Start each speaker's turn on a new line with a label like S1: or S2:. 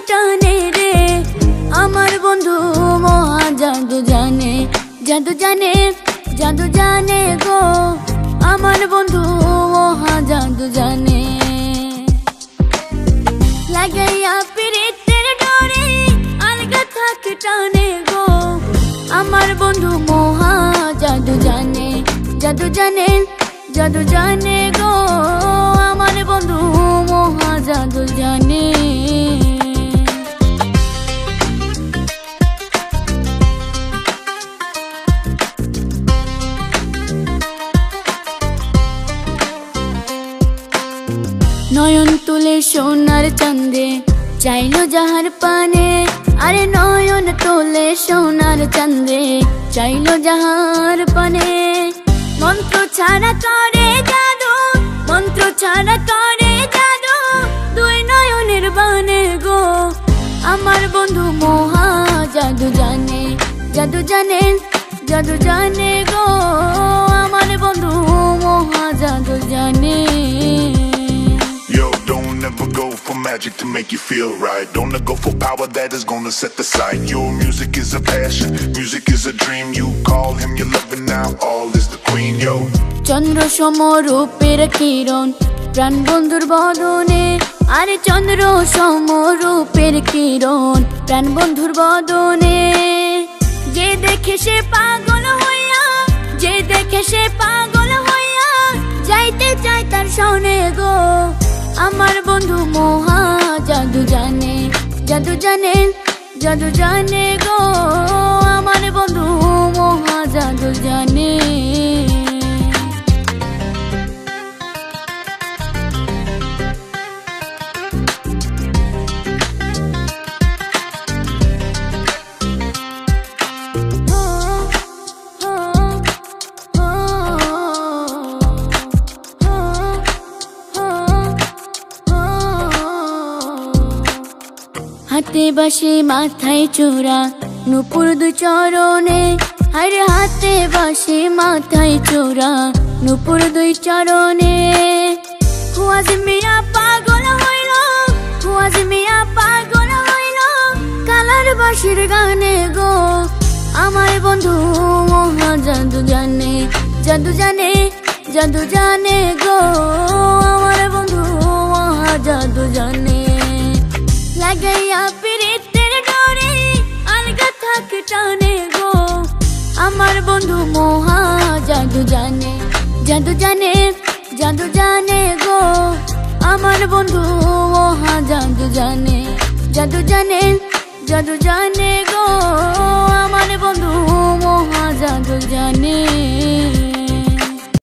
S1: টানে রে আমার বন্ধু মহা জাদু জানে, জাদু জানে, জাদু জানে গো আমার বন্ধু মহা জাদু জানে। লাগাইয়া পিরিতের ডোরে আলগা থাকে টানে গো আমার বন্ধু মহা জাদু জানে, জাদু জানে, জাদু জানে গো আমার বন্ধু মহা জাদু জানে। নয়ন তুলে সোনার চাঁদে চাইলো যাহার পানে, আরে নয়ন তুলে সোনার চাঁদে চাইলো যাহার পানে। মন্ত্র ছাড়া করে জাদু, মন্ত্র ছাড়া করে জাদু দুই নয়নের বানে গো আমার বন্ধু মহা জাদু জানে, জাদু জানে, জাদু জানে গো আমার বন্ধু মহা জাদু জানে।
S2: Never go for magic to make you feel right. Don't go for power that is gonna set the sight. Your music is a passion, music is a dream. You call him, you love it now. All is the queen, yo.
S1: চন্দ্র সম রূপের কিরণ প্রাণ বন্ধুর বদনে, আরে চন্দ্র সম রূপের কিরণ প্রাণ বন্ধুর বদনে। যে দেখে সে পাগল হইয়া, যে দেখে সে পাগল হইয়া যাইতে চায় তার সনে গো আমার বন্ধু মহা জাদু জানে, জাদু জানে, জাদু জানে গো আমার বন্ধু মহা জাদু জানে। হাতে বাসি মাথায় চূড়া নুপুর দু চরণে, আরে হাতে বাসি মাথায় চূড়া নুপুর দুই চরণে। হুয়াজ মিয়া পাগল হইল, হুয়াজ মিয়া পাগল হইল কালার বাসির গানে গো আমার বন্ধু মহা জাদু জানে, জাদু জানে, জাদু জানে গো আমার বন্ধু মহা জাদু জানে। লাগাইয়া পিরিতের ডোরে আলগা থাকে টানে গো আমার বন্ধু মহা জাদু জানে, জাদু জানে, জাদু জানে গো আমার বন্ধু মহা জাদু জানে, জাদু জানে, জাদু জানে গো আমার বন্ধু মহা জাদু জানে।